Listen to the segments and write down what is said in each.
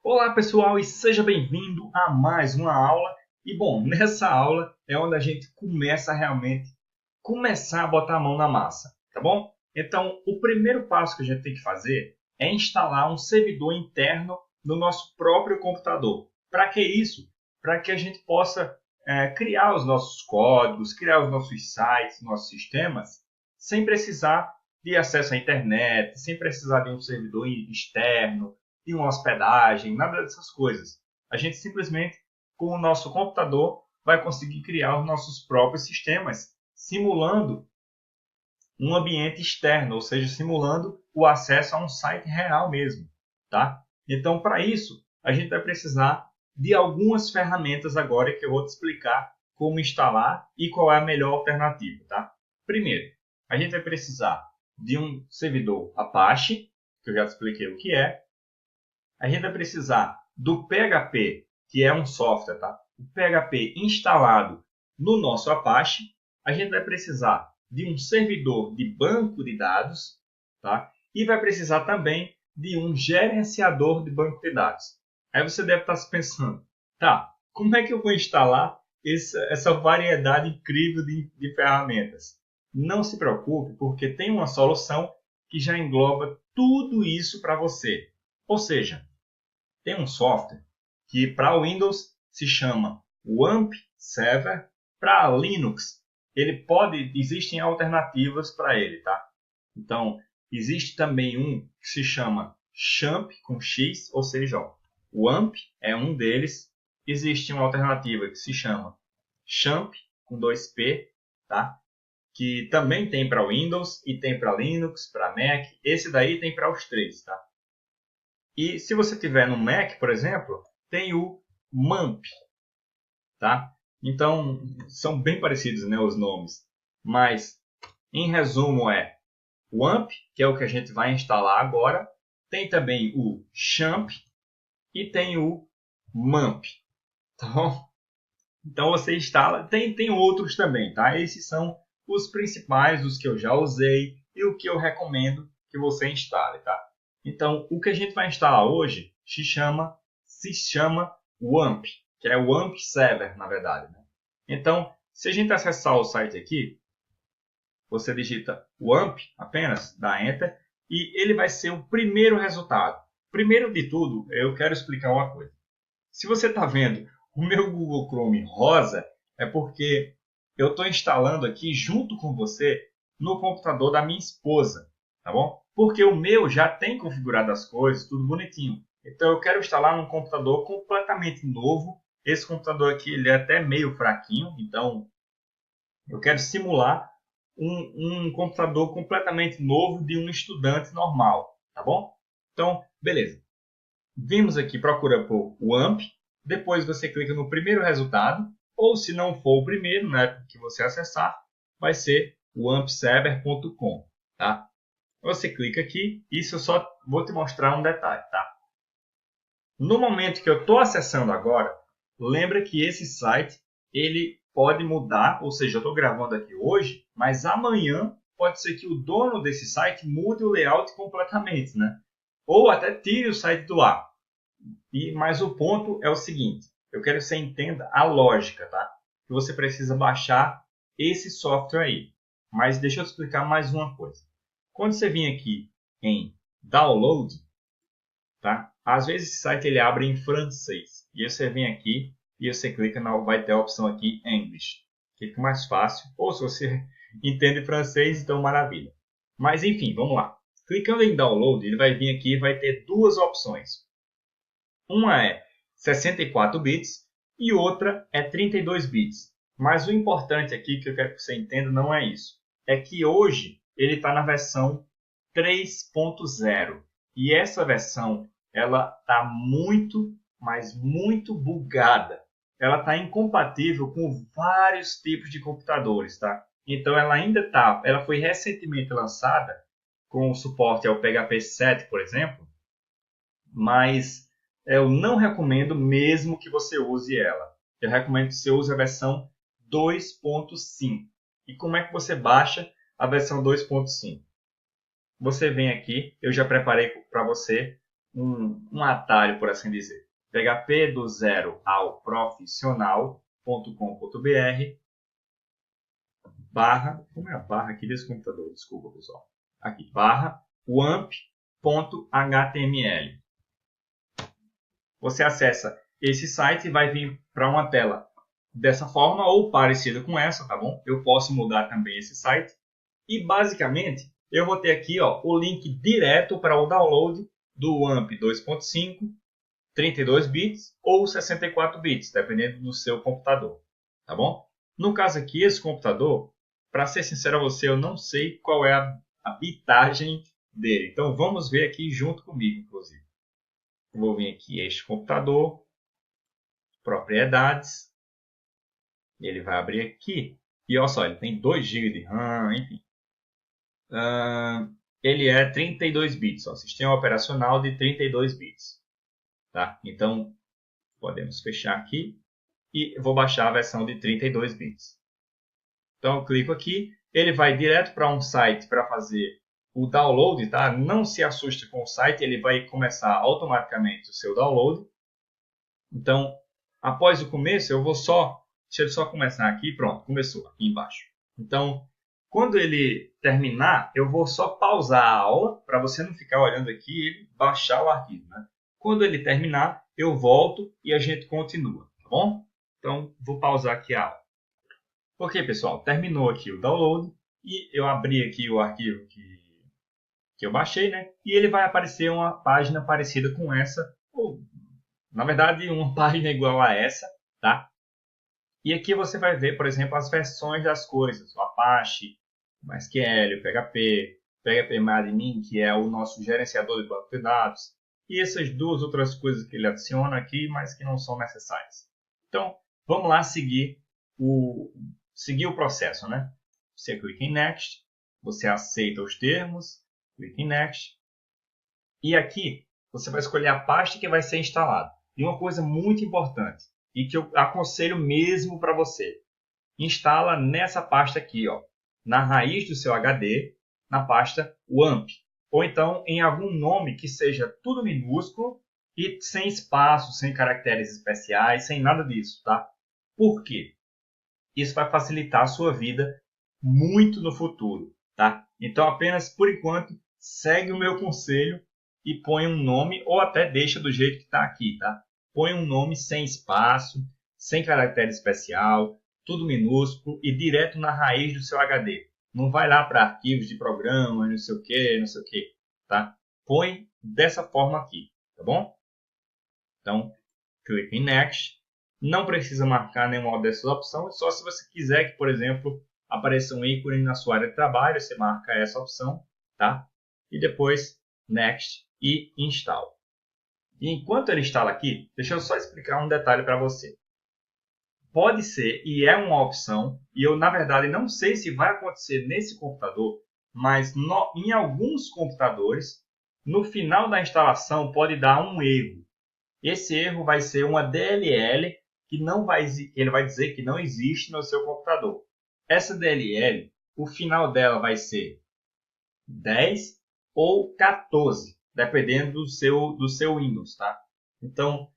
Olá pessoal e seja bem-vindo a mais uma aula. E bom, nessa aula é onde a gente começa a realmente começar a botar a mão na massa, tá bom? Então, o primeiro passo que a gente tem que fazer é instalar um servidor interno no nosso próprio computador. Para que isso? Para que a gente possa criar os nossos códigos, criar os nossos sites, nossos sistemas, sem precisar de acesso à internet, sem precisar de um servidor externo, de uma hospedagem, nada dessas coisas. A gente simplesmente, com o nosso computador, vai conseguir criar os nossos próprios sistemas, simulando um ambiente externo, ou seja, simulando o acesso a um site real mesmo, tá? Então, para isso, a gente vai precisar de algumas ferramentas agora que eu vou te explicar como instalar e qual é a melhor alternativa, tá? Primeiro, a gente vai precisar de um servidor Apache, que eu já te expliquei o que é. A gente vai precisar do PHP, que é um software, tá? O PHP instalado no nosso Apache. A gente vai precisar de um servidor de banco de dados, tá? E vai precisar também de um gerenciador de banco de dados. Aí você deve estar se pensando, tá, como é que eu vou instalar essa variedade incrível de ferramentas? Não se preocupe, porque tem uma solução que já engloba tudo isso para você. Ou seja, tem um software que para Windows se chama WAMP Server, para Linux existem alternativas para ele, tá? Então, existe também um que se chama XAMPP com X, ou seja, o WAMP é um deles. Existe uma alternativa que se chama XAMPP com 2P, tá? Que também tem para Windows e tem para Linux, para Mac. Esse daí tem para os três, tá? E se você tiver no Mac, por exemplo, tem o MAMP, tá? Então, são bem parecidos, né, os nomes. Mas, em resumo, é o AMP, que é o que a gente vai instalar agora. Tem também o XAMPP e tem o MAMP, tá bom? Então, você instala. Tem outros também, tá? Esses são os principais, os que eu já usei e o que eu recomendo que você instale, tá? Então, o que a gente vai instalar hoje se chama WAMP, que é o WAMP Server, na verdade, né? Então, se a gente acessar o site aqui, você digita WAMP apenas, dá Enter, e ele vai ser o primeiro resultado. Primeiro de tudo, eu quero explicar uma coisa. Se você está vendo o meu Google Chrome rosa, é porque eu estou instalando aqui junto com você no computador da minha esposa, tá bom? Porque o meu já tem configurado as coisas, tudo bonitinho. Então eu quero instalar num computador completamente novo. Esse computador aqui ele é até meio fraquinho, então eu quero simular um computador completamente novo de um estudante normal, tá bom? Então, beleza. Vimos aqui, procura por WAMP, depois você clica no primeiro resultado, ou se não for o primeiro, né, que você acessar, vai ser wampserver.com, tá? Você clica aqui, isso eu só vou te mostrar um detalhe, tá? No momento que eu estou acessando agora, lembra que esse site ele pode mudar, ou seja, eu estou gravando aqui hoje, mas amanhã pode ser que o dono desse site mude o layout completamente, né? Ou até tire o site do ar. Mas o ponto é o seguinte, eu quero que você entenda a lógica, tá? Que você precisa baixar esse software aí. Mas deixa eu te explicar mais uma coisa. Quando você vem aqui em Download, tá? Às vezes esse site ele abre em francês. E você vem aqui e você clica, vai ter a opção aqui English. Fica mais fácil. Ou se você entende francês, então maravilha. Mas enfim, vamos lá. Clicando em Download, ele vai vir aqui e vai ter duas opções. Uma é 64 bits e outra é 32 bits. Mas o importante aqui que eu quero que você entenda não é isso. É que hoje ele está na versão 3.0. E essa versão ela está muito, mas muito bugada. Ela está incompatível com vários tipos de computadores, tá? Então ela foi recentemente lançada com suporte ao PHP 7, por exemplo, mas eu não recomendo mesmo que você use ela. Eu recomendo que você use a versão 2.5. E como é que você baixa a versão 2.5? Você vem aqui, eu já preparei para você um atalho, por assim dizer. PHP do zero ao profissional.com.br barra, como é a barra aqui desse computador? Desculpa, pessoal. Aqui, barra wamp.html. Você acessa esse site e vai vir para uma tela dessa forma ou parecida com essa, tá bom? Eu posso mudar também esse site. E basicamente, eu vou ter aqui o link direto para o download do WAMP 2.5, 32 bits ou 64 bits, dependendo do seu computador, tá bom? No caso aqui, esse computador, para ser sincero a você, eu não sei qual é a bitagem dele. Então, vamos ver aqui junto comigo, inclusive. Vou vir aqui este computador, propriedades, ele vai abrir aqui, e olha só, ele tem 2 GB de RAM, enfim. Ele é 32 bits, sistema operacional de 32 bits. Tá? Então, podemos fechar aqui e vou baixar a versão de 32 bits. Então, eu clico aqui, ele vai direto para um site para fazer o download, tá? Não se assuste com o site, ele vai começar automaticamente o seu download. Então, após o começo, eu vou deixa ele só começar aqui, pronto, começou aqui embaixo. Então, quando ele terminar, eu vou só pausar a aula, para você não ficar olhando aqui e ele baixar o arquivo, né? Quando ele terminar, eu volto e a gente continua, tá bom? Então, vou pausar aqui a aula. Ok, pessoal, terminou aqui o download e eu abri aqui o arquivo que eu baixei, né? E ele vai aparecer uma página parecida com essa, ou, na verdade, uma página igual a essa, tá? E aqui você vai ver, por exemplo, as versões das coisas, o Apache, o MySQL, o PHP, PHP-Admin, que é o nosso gerenciador de banco de dados, e essas duas outras coisas que ele adiciona aqui, mas que não são necessárias. Então, vamos lá seguir o processo, né? Você clica em Next, você aceita os termos, clica em Next, e aqui você vai escolher a pasta que vai ser instalada. E uma coisa muito importante, e que eu aconselho mesmo para você, instala nessa pasta aqui, na raiz do seu HD, na pasta WAMP. Ou então em algum nome que seja tudo minúsculo e sem espaço, sem caracteres especiais, sem nada disso, tá? Por quê? Isso vai facilitar a sua vida muito no futuro, tá? Então apenas por enquanto segue o meu conselho e põe um nome ou até deixa do jeito que está aqui, tá? Põe um nome sem espaço, sem caractere especial, tudo minúsculo e direto na raiz do seu HD. Não vai lá para arquivos de programa, não sei o que, tá? Põe dessa forma aqui, tá bom? Então, clique em Next. Não precisa marcar nenhuma dessas opções, só se você quiser que, por exemplo, apareça um ícone na sua área de trabalho, você marca essa opção, tá? E depois Next e Install. E enquanto ele instala aqui, deixa eu só explicar um detalhe para você. Pode ser, e é uma opção, e eu na verdade não sei se vai acontecer nesse computador, mas em alguns computadores, no final da instalação pode dar um erro. Esse erro vai ser uma DLL que ele vai dizer que não existe no seu computador. Essa DLL, o final dela vai ser 10 ou 14, dependendo do seu Windows, tá? Então,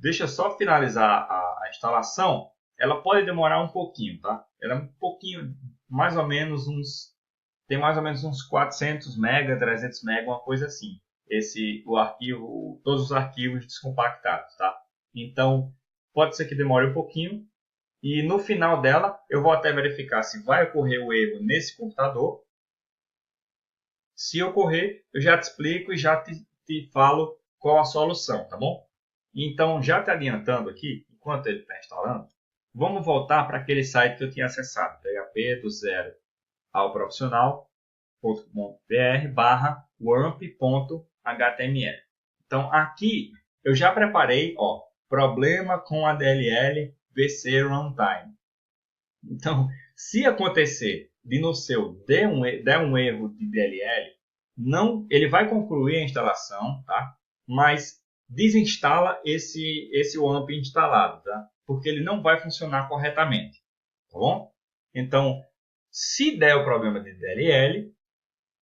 deixa eu só finalizar a instalação, ela pode demorar um pouquinho, tá? Ela é um pouquinho, tem mais ou menos uns 400 MB, 300 MB, uma coisa assim. Todos os arquivos descompactados, tá? Então, pode ser que demore um pouquinho. E no final dela, eu vou até verificar se vai ocorrer o erro nesse computador. Se ocorrer, eu já te explico e já te falo qual a solução, tá bom? Então, já te adiantando aqui, enquanto ele está instalando, vamos voltar para aquele site que eu tinha acessado, PHP do zero ao profissional.com.br/wamp.html. Então, aqui eu já preparei, problema com a DLL VC Runtime. Então, se acontecer de no seu der um erro de DLL, ele vai concluir a instalação, tá? Mas desinstala esse WAMP instalado, tá? Porque ele não vai funcionar corretamente, tá bom? Então, se der o problema de DLL,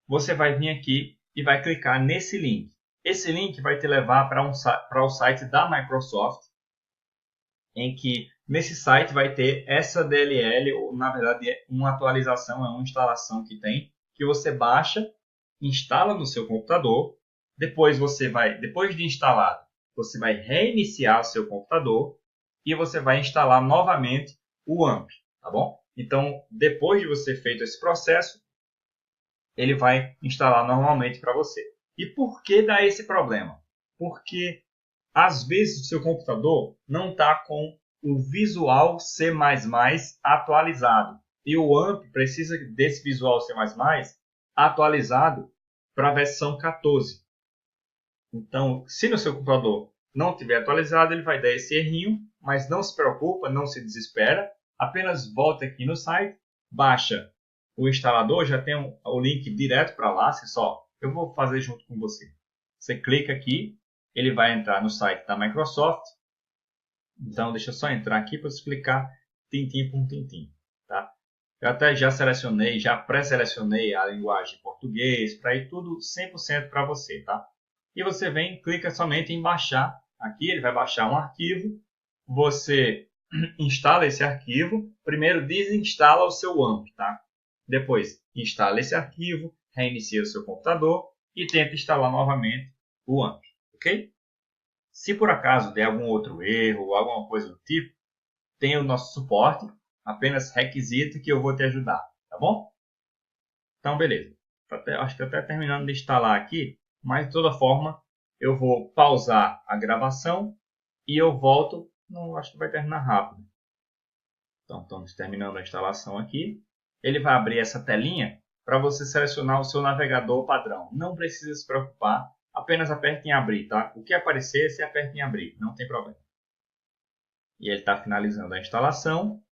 você vai vir aqui e vai clicar nesse link. Esse link vai te levar para o site da Microsoft, em que nesse site vai ter essa DLL, ou na verdade é uma atualização, é uma instalação que tem, que você baixa, instala no seu computador, depois de instalado, você vai reiniciar o seu computador e você vai instalar novamente o AMP, tá bom? Então, depois de você feito esse processo, ele vai instalar normalmente para você. E por que dá esse problema? Porque às vezes o seu computador não está com o Visual C++ atualizado. E o AMP precisa desse Visual C++ atualizado para a versão 14. Então, se no seu computador não tiver atualizado, ele vai dar esse errinho, mas não se preocupa, não se desespera. Apenas volta aqui no site, baixa o instalador, já tem o link direto para lá. Eu vou fazer junto com você. Você clica aqui, ele vai entrar no site da Microsoft. Então, deixa eu só entrar aqui para explicar tintim por tintim. Tá? Eu até já selecionei, já pré-selecionei a linguagem português, para ir tudo 100% para você. Tá? E você vem, clica somente em baixar. Aqui ele vai baixar um arquivo. Você instala esse arquivo. Primeiro desinstala o seu AMP. Tá? Depois instala esse arquivo, reinicia o seu computador e tenta instalar novamente o AMP. Ok? Se por acaso der algum outro erro ou alguma coisa do tipo, tem o nosso suporte, apenas requisita que eu vou te ajudar, tá bom? Então, beleza. Acho que até terminando de instalar aqui, mas de toda forma eu vou pausar a gravação e eu volto. Não, acho que vai terminar rápido. Então, estamos terminando a instalação aqui. Ele vai abrir essa telinha para você selecionar o seu navegador padrão. Não precisa se preocupar, apenas aperte em abrir, tá? O que aparecer, você aperta em abrir, não tem problema. E ele está finalizando a instalação.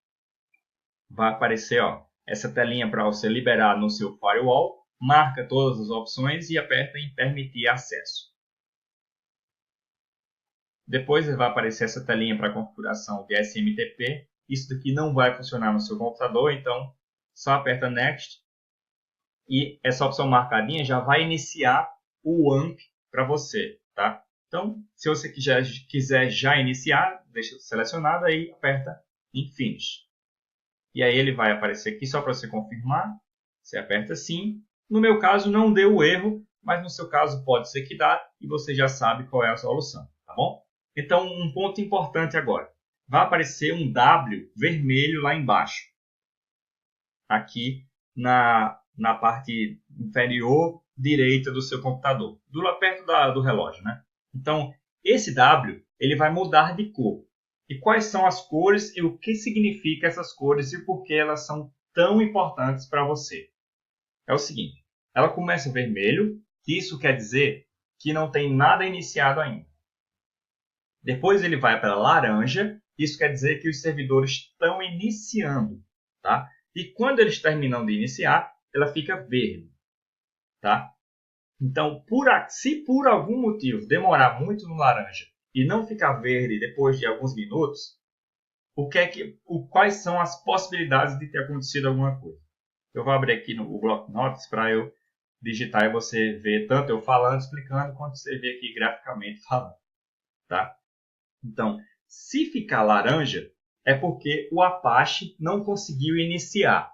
Vai aparecer essa telinha para você liberar no seu firewall. Marca todas as opções e aperta em permitir acesso. Depois vai aparecer essa telinha para configuração de SMTP. Isso daqui não vai funcionar no seu computador, então só aperta Next. E essa opção marcadinha já vai iniciar o AMP para você, tá? Então, se você quiser já iniciar, deixa selecionado aí, aperta em Finish. E aí ele vai aparecer aqui só para você confirmar. Você aperta sim. No meu caso não deu erro, mas no seu caso pode ser que dá e você já sabe qual é a solução, tá bom? Então, um ponto importante agora. Vai aparecer um W vermelho lá embaixo. Aqui na parte inferior direita do seu computador, perto do relógio, né? Então, esse W ele vai mudar de cor. E quais são as cores e o que significa essas cores e por que elas são tão importantes para você? É o seguinte, ela começa vermelho, isso quer dizer que não tem nada iniciado ainda. Depois ele vai para laranja, isso quer dizer que os servidores estão iniciando, tá? E quando eles terminam de iniciar, ela fica verde, tá? Então, se por algum motivo demorar muito no laranja e não ficar verde depois de alguns minutos, quais são as possibilidades de ter acontecido alguma coisa? Eu vou abrir aqui no bloco de notas para eu digitar e você ver tanto eu falando, explicando, quanto você vê aqui graficamente falando, tá? Então, se ficar laranja, é porque o Apache não conseguiu iniciar.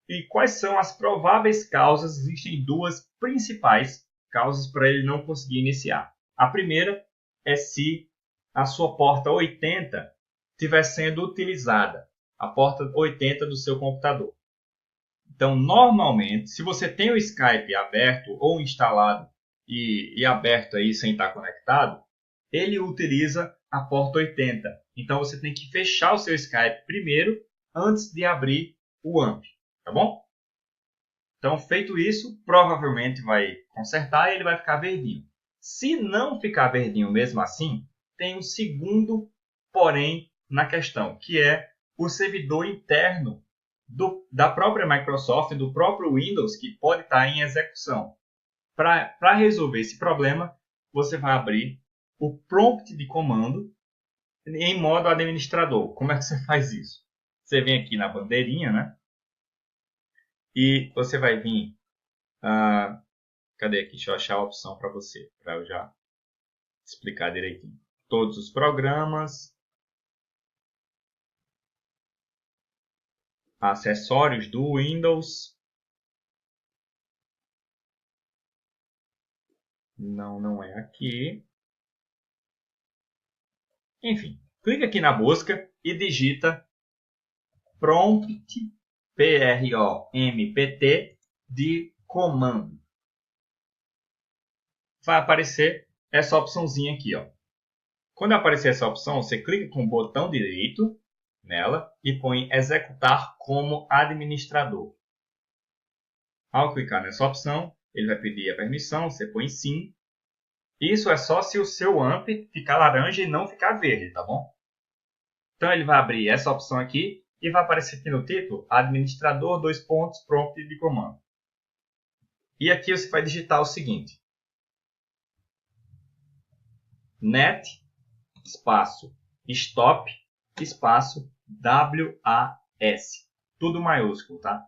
E quais são as prováveis causas? Existem duas principais causas para ele não conseguir iniciar. A primeira é se a sua porta 80 estiver sendo utilizada, a porta 80 do seu computador. Então, normalmente, se você tem o Skype aberto ou instalado e aberto aí sem estar conectado, ele utiliza a porta 80. Então, você tem que fechar o seu Skype primeiro antes de abrir o AMP. Tá bom? Então, feito isso, provavelmente vai consertar e ele vai ficar verdinho. Se não ficar verdinho mesmo assim, tem um segundo porém na questão, que é o servidor interno da própria Microsoft, do próprio Windows, que pode estar em execução. Para resolver esse problema, você vai abrir o prompt de comando em modo administrador. Como é que você faz isso? Você vem aqui na bandeirinha, né? E você vai vir Cadê aqui? Deixa eu achar a opção para você, para eu já explicar direitinho. Todos os programas. Acessórios do Windows. Não é aqui. Enfim, clica aqui na busca e digita prompt, P-R-O-M-P-T, de comando. Vai aparecer essa opçãozinha aqui, ó. Quando aparecer essa opção, você clica com o botão direito nela e põe executar como administrador. Ao clicar nessa opção, ele vai pedir a permissão, você põe sim. Isso é só se o seu AMP ficar laranja e não ficar verde, tá bom? Então ele vai abrir essa opção aqui e vai aparecer aqui no título, administrador, prompt de comando. E aqui você vai digitar o seguinte: net, espaço, stop, espaço, WAS. Tudo maiúsculo, tá?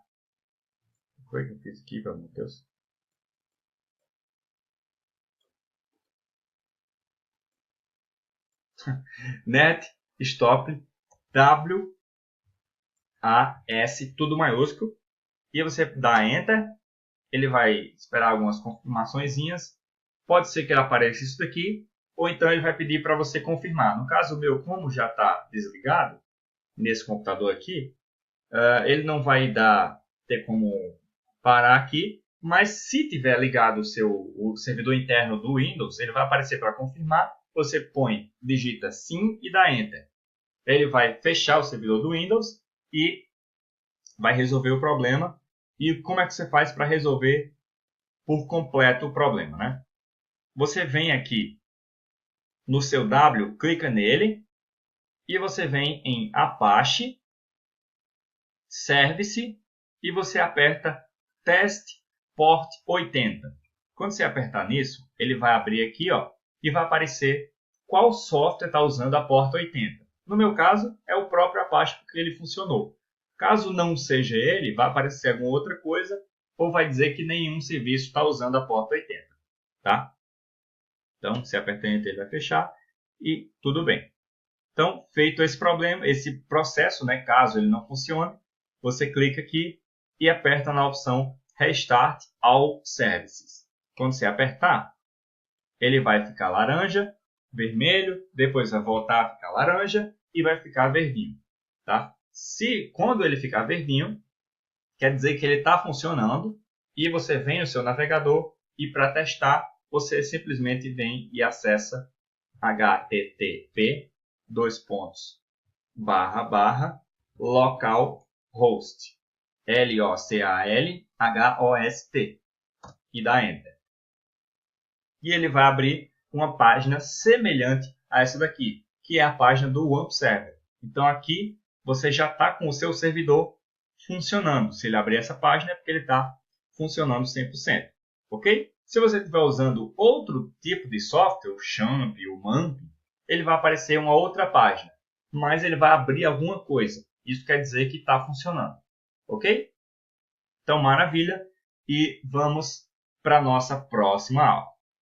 O que eu fiz aqui, pelo amor de Deus? Net, stop, WAS, tudo maiúsculo. E você dá Enter. Ele vai esperar algumas confirmaçõezinhas. Pode ser que ele apareça isso daqui, ou então ele vai pedir para você confirmar. No caso meu, como já está desligado, nesse computador aqui, ele não vai ter como parar aqui, mas se tiver ligado o servidor interno do Windows, ele vai aparecer para confirmar. Você digita sim e dá Enter. Ele vai fechar o servidor do Windows e vai resolver o problema. E como é que você faz para resolver por completo o problema, né? Você vem aqui no seu W, clica nele e você vem em Apache, Service e você aperta Test Port 80. Quando você apertar nisso, ele vai abrir aqui, ó, e vai aparecer qual software está usando a porta 80. No meu caso, é o próprio Apache porque ele funcionou. Caso não seja ele, vai aparecer alguma outra coisa ou vai dizer que nenhum serviço está usando a porta 80. Tá? Então, se apertar Enter, ele vai fechar e tudo bem. Então, feito esse problema, esse processo, né, caso ele não funcione, você clica aqui e aperta na opção Restart All Services. Quando você apertar, ele vai ficar laranja, vermelho, depois vai voltar a ficar laranja e vai ficar verdinho. Tá? Quando ele ficar verdinho, quer dizer que ele está funcionando e você vem no seu navegador e para testar, você simplesmente vem e acessa http://localhost, LOCALHOST, e dá Enter. E ele vai abrir uma página semelhante a essa daqui, que é a página do WAMP Server. Então aqui você já está com o seu servidor funcionando. Se ele abrir essa página é porque ele está funcionando 100%. Ok? Se você estiver usando outro tipo de software, o XAMPP, o MAMP, ele vai aparecer uma outra página, mas ele vai abrir alguma coisa. Isso quer dizer que está funcionando. Ok? Então, maravilha. E vamos para a nossa próxima aula.